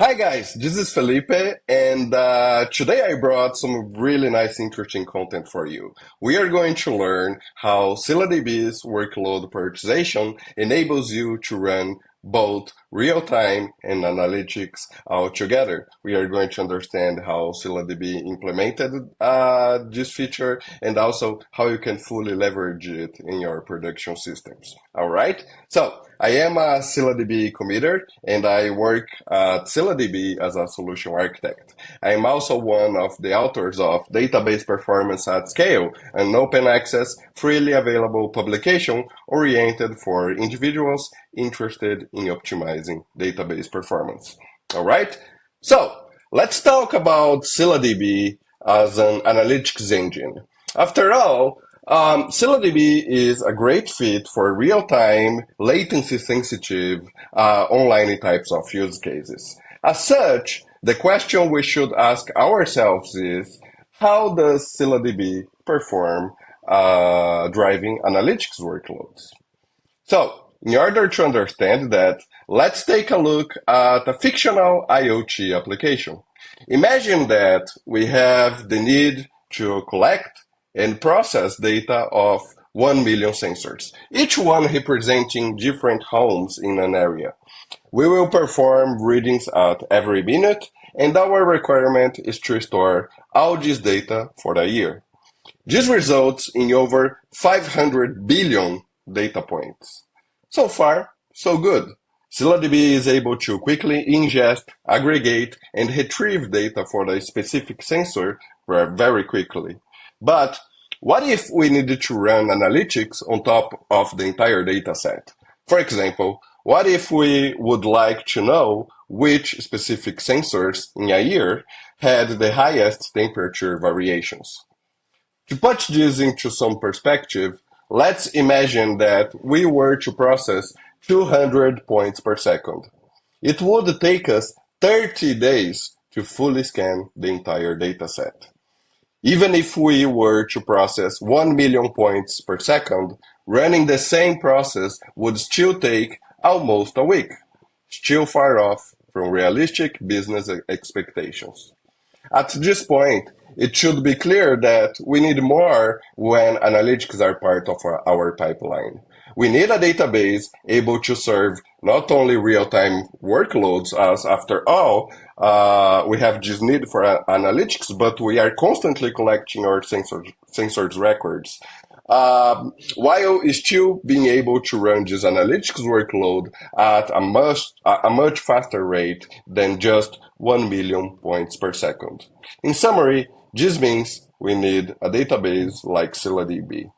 Hi guys, this is Felipe, and today I brought some really nice, interesting content for you. We are going to learn how ScyllaDB's workload prioritization enables you to run both real-time and analytics all together. We are going to understand how ScyllaDB implemented this feature and also how you can fully leverage it in your production systems. All right? So, I am a ScyllaDB committer and I work at ScyllaDB as a solution architect. I am also one of the authors of Database Performance at Scale, an open access, freely available publication oriented for individuals interested in optimizing database performance. All right? So, let's talk about ScyllaDB as an analytics engine. After all, ScyllaDB is a great fit for real-time, latency-sensitive online types of use cases. As such, the question we should ask ourselves is, how does ScyllaDB perform driving analytics workloads? So, in order to understand that, let's take a look at a fictional IoT application. Imagine that we have the need to collect and process data of 1 million sensors, each one representing different homes in an area. We will perform readings at every minute, and our requirement is to store all this data for a year. This results in over 500 billion data points. So far, so good. ScyllaDB is able to quickly ingest, aggregate, and retrieve data for a specific sensor very quickly. But what if we needed to run analytics on top of the entire data set? For example, what if we would like to know which specific sensors in a year had the highest temperature variations? To put this into some perspective, let's imagine that we were to process 200 points per second. It would take us 30 days to fully scan the entire data set. Even if we were to process 1 million points per second, running the same process would still take almost a week, still far off from realistic business expectations. At this point, it should be clear that we need more when analytics are part of our pipeline. We need a database able to serve not only real-time workloads, as after all, we have this need for analytics, but we are constantly collecting our sensors records, while still being able to run this analytics workload at a much faster rate than just 1 million points per second. In summary, this means we need a database like ScyllaDB.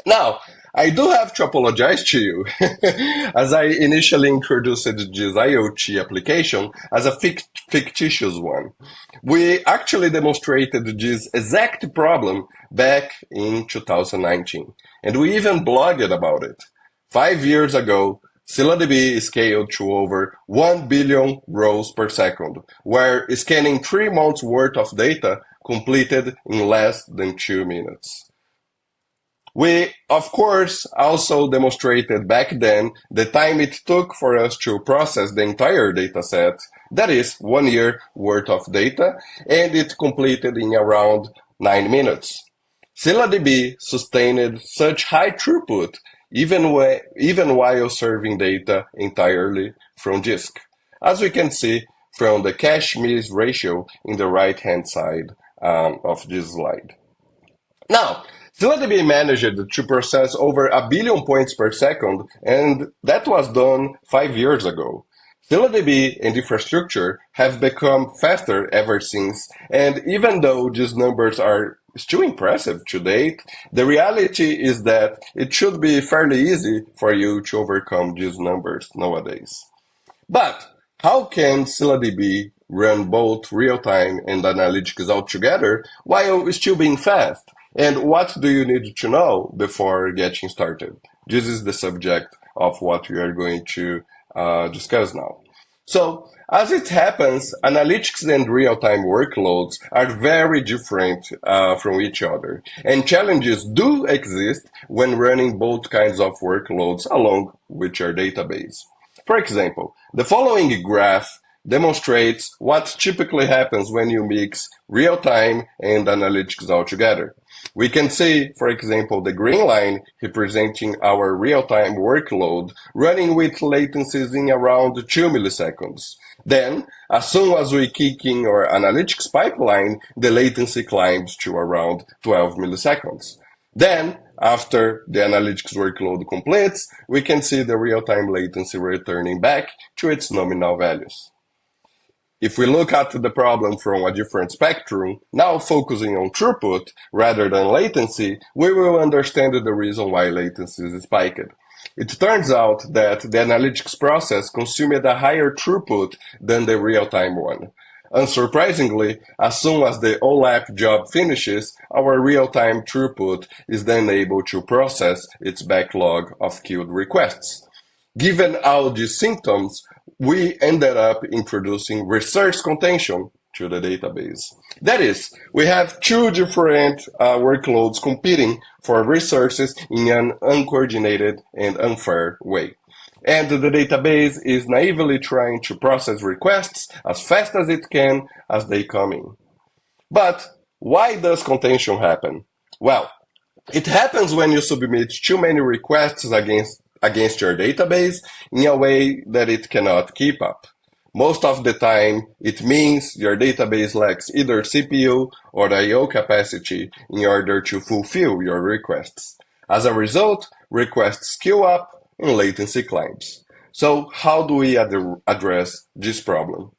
Now, I do have to apologize to you, as I initially introduced this IoT application as a fictitious one. We actually demonstrated this exact problem back in 2019, and we even blogged about it. 5 years ago, ScyllaDB scaled to over 1 billion rows per second, where scanning 3 months worth of data completed in less than 2 minutes. We, of course, also demonstrated back then the time it took for us to process the entire data set, that is 1 year worth of data, and it completed in around 9 minutes. ScyllaDB sustained such high throughput even while serving data entirely from disk, as we can see from the cache-miss ratio in the right-hand side of this slide. Now, ScyllaDB managed to process over 1 billion points per second, and that was done 5 years ago. ScyllaDB and infrastructure have become faster ever since, and even though these numbers are still impressive to date, the reality is that it should be fairly easy for you to overcome these numbers nowadays. But how can ScyllaDB run both real-time and analytics all together while still being fast? And what do you need to know before getting started? This is the subject of what we are going to discuss now. So, as it happens, analytics and real-time workloads are very different from each other. And challenges do exist when running both kinds of workloads along with your database. For example, the following graph demonstrates what typically happens when you mix real-time and analytics all together. We can see, for example, the green line representing our real-time workload running with latencies in around 2 milliseconds. Then, as soon as we kick in our analytics pipeline, the latency climbs to around 12 milliseconds. Then, after the analytics workload completes, we can see the real-time latency returning back to its nominal values. If we look at the problem from a different spectrum, now focusing on throughput rather than latency, we will understand the reason why latency is spiked. It turns out that the analytics process consumed a higher throughput than the real-time one. Unsurprisingly, as soon as the OLAP job finishes, our real-time throughput is then able to process its backlog of queued requests. Given all these symptoms, we ended up introducing resource contention to the database. That is, we have two different workloads competing for resources in an uncoordinated and unfair way. And the database is naively trying to process requests as fast as it can as they come in. But why does contention happen? Well, it happens when you submit too many requests against your database in a way that it cannot keep up. Most of the time, it means your database lacks either CPU or I/O capacity in order to fulfill your requests. As a result, requests queue up and latency climbs. So how do we address this problem?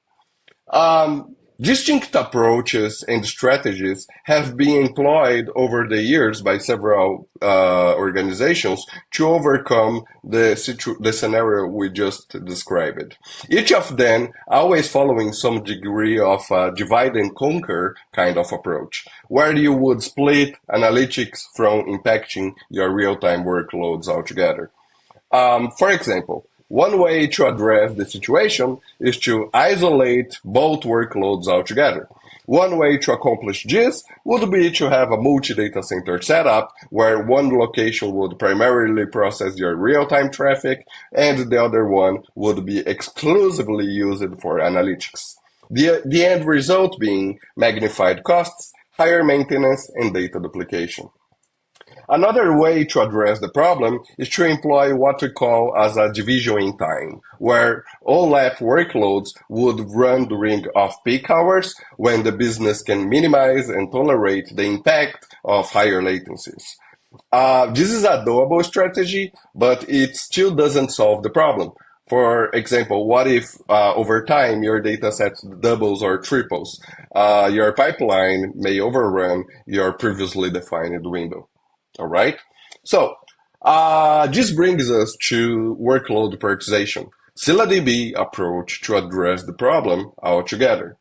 Distinct approaches and strategies have been employed over the years by several organizations to overcome the scenario we just described. Each of them always following some degree of divide and conquer kind of approach, where you would split analytics from impacting your real-time workloads altogether. For example, one way to address the situation is to isolate both workloads altogether. One way to accomplish this would be to have a multi-data center setup where one location would primarily process your real-time traffic and the other one would be exclusively used for analytics. The end result being magnified costs, higher maintenance, and data duplication. Another way to address the problem is to employ what we call as a division in time, where OLAP workloads would run during off-peak hours when the business can minimize and tolerate the impact of higher latencies. This is a doable strategy, but it still doesn't solve the problem. For example, what if over time your data set doubles or triples? Your pipeline may overrun your previously defined window. All right. So this brings us to workload prioritization, ScyllaDB approach to address the problem altogether.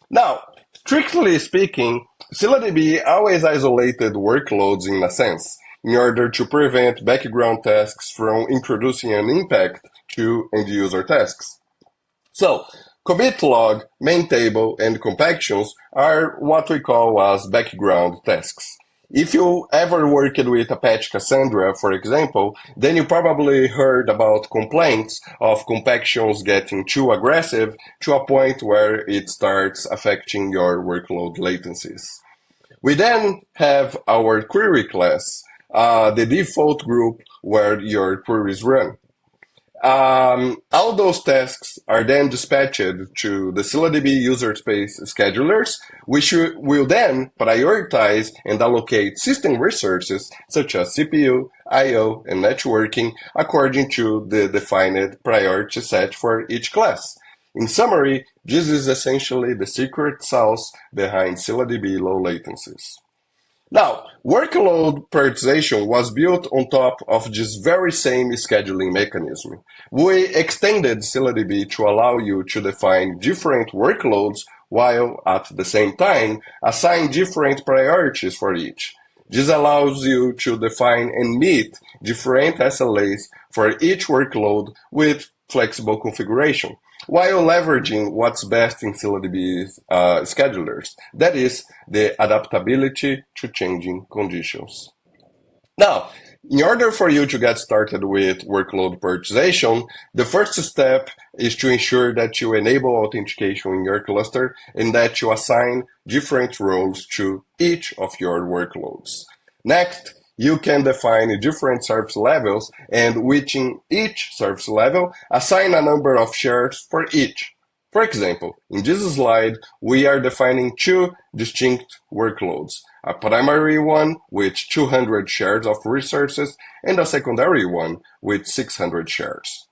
Now, strictly speaking, ScyllaDB always isolated workloads in a sense, in order to prevent background tasks from introducing an impact to end-user tasks. So, commit log, main table, and compactions are what we call as background tasks. If you ever worked with Apache Cassandra, for example, then you probably heard about complaints of compactions getting too aggressive to a point where it starts affecting your workload latencies. We then have our query class, the default group where your queries run. All those tasks are then dispatched to the ScyllaDB user space schedulers, which will then prioritize and allocate system resources such as CPU, I/O, and networking according to the defined priority set for each class. In summary, this is essentially the secret sauce behind ScyllaDB low latencies. Now, workload prioritization was built on top of this very same scheduling mechanism. We extended ScyllaDB to allow you to define different workloads while at the same time assign different priorities for each. This allows you to define and meet different SLAs for each workload with flexible configuration, while leveraging what's best in ScyllaDB's schedulers, that is, the adaptability to changing conditions. Now, In order for you to get started with workload prioritization, the first step is to ensure that you enable authentication in your cluster and that you assign different roles to each of your workloads. Next, you can define different service levels and within each service level, assign a number of shares for each. For example, in this slide, we are defining two distinct workloads, a primary one with 200 shares of resources and a secondary one with 600 shares.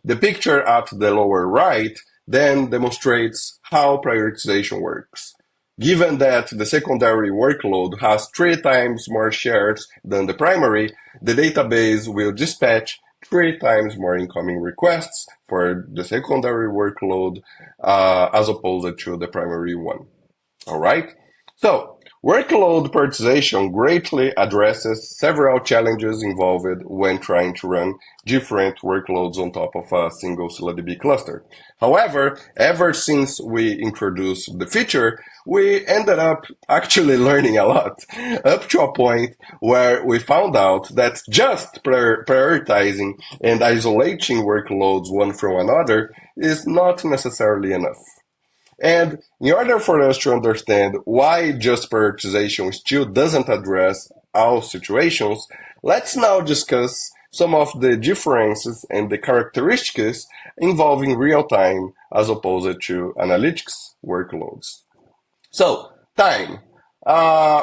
The picture at the lower right then demonstrates how prioritization works. Given that the secondary workload has 3 times more shares than the primary, the database will dispatch 3 times more incoming requests for the secondary workload as opposed to the primary one. All right? So, workload prioritization greatly addresses several challenges involved when trying to run different workloads on top of a single ScyllaDB cluster. However, ever since we introduced the feature, we ended up actually learning a lot, up to a point where we found out that just prioritizing and isolating workloads one from another is not necessarily enough. And in order for us to understand why just prioritization still doesn't address all situations, let's now discuss some of the differences and the characteristics involving real-time as opposed to analytics workloads. So, time.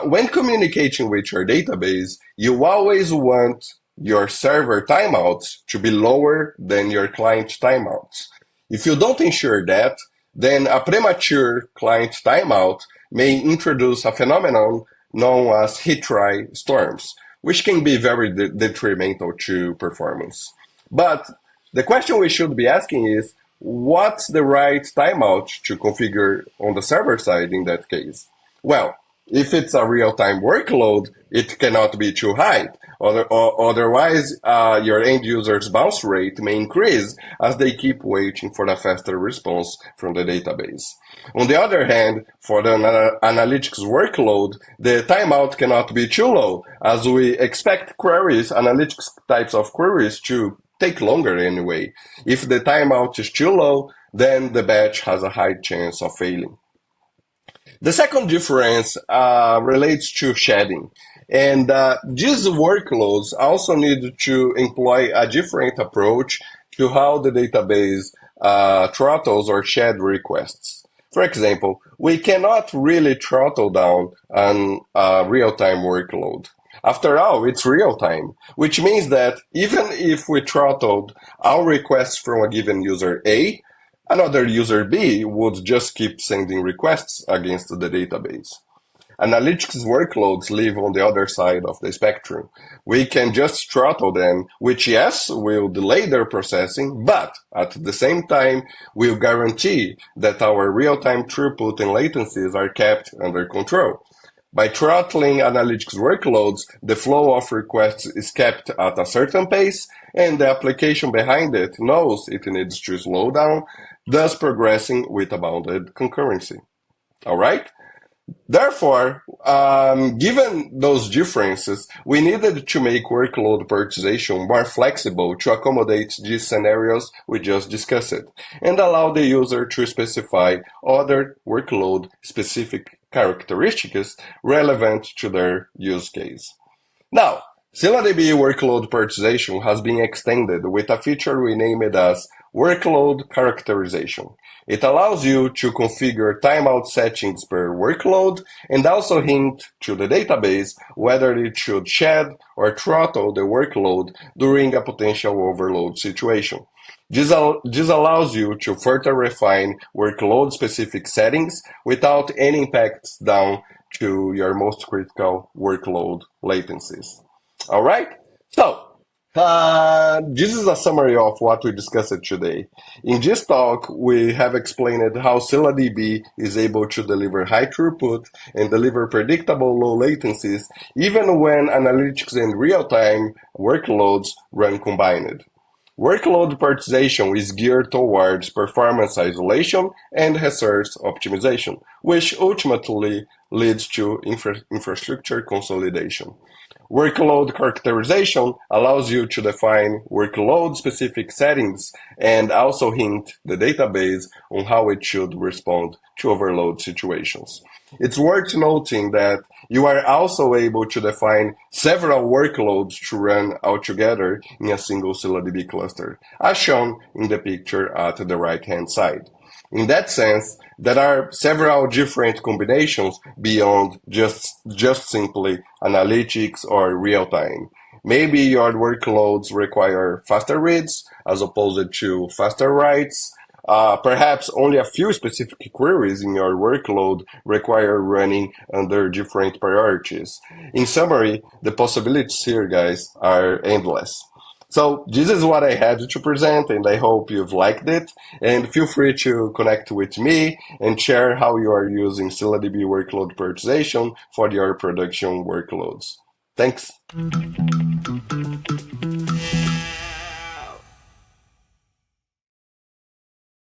When communicating with your database, you always want your server timeouts to be lower than your client timeouts. If you don't ensure that, then a premature client timeout may introduce a phenomenon known as retry storms, which can be very detrimental to performance. But the question we should be asking is, what's the right timeout to configure on the server side in that case? Well, if it's a real-time workload, it cannot be too high. Otherwise, your end user's bounce rate may increase as they keep waiting for a faster response from the database. On the other hand, for the analytics workload, the timeout cannot be too low, as we expect queries, analytics types of queries, to take longer anyway. If the timeout is too low, then the batch has a high chance of failing. The second difference relates to shedding. And these workloads also need to employ a different approach to how the database throttles or shed requests. For example, we cannot really throttle down on a real-time workload. After all, it's real-time, which means that even if we throttled all requests from a given user A, another user B would just keep sending requests against the database. Analytics workloads live on the other side of the spectrum. We can just throttle them, which yes, will delay their processing, but at the same time, will guarantee that our real-time throughput and latencies are kept under control. By throttling analytics workloads, the flow of requests is kept at a certain pace, and the application behind it knows it needs to slow down, thus progressing with a bounded concurrency. All right? Therefore, given those differences, we needed to make workload prioritization more flexible to accommodate these scenarios we just discussed, and allow the user to specify other workload-specific characteristics relevant to their use case. Now, ScyllaDB workload prioritization has been extended with a feature we named as Workload Characterization. It allows you to configure timeout settings per workload and also hint to the database whether it should shed or throttle the workload during a potential overload situation. This allows you to further refine workload-specific settings without any impacts down to your most critical workload latencies. All right? So, this is a summary of what we discussed today. In this talk, we have explained how ScyllaDB is able to deliver high throughput and deliver predictable low latencies even when analytics and real-time workloads run combined. Workload prioritization is geared towards performance isolation and resource optimization, which ultimately leads to infrastructure consolidation. Workload characterization allows you to define workload-specific settings and also hint the database on how it should respond to overload situations. It's worth noting that you are also able to define several workloads to run altogether in a single ScyllaDB cluster, as shown in the picture at the right-hand side. In that sense, there are several different combinations beyond just simply analytics or real-time. Maybe your workloads require faster reads as opposed to faster writes. Perhaps only a few specific queries in your workload require running under different priorities. In summary, the possibilities here, guys, are endless. So this is what I had to present, and I hope you've liked it. And feel free to connect with me and share how you are using ScyllaDB workload prioritization for your production workloads. Thanks.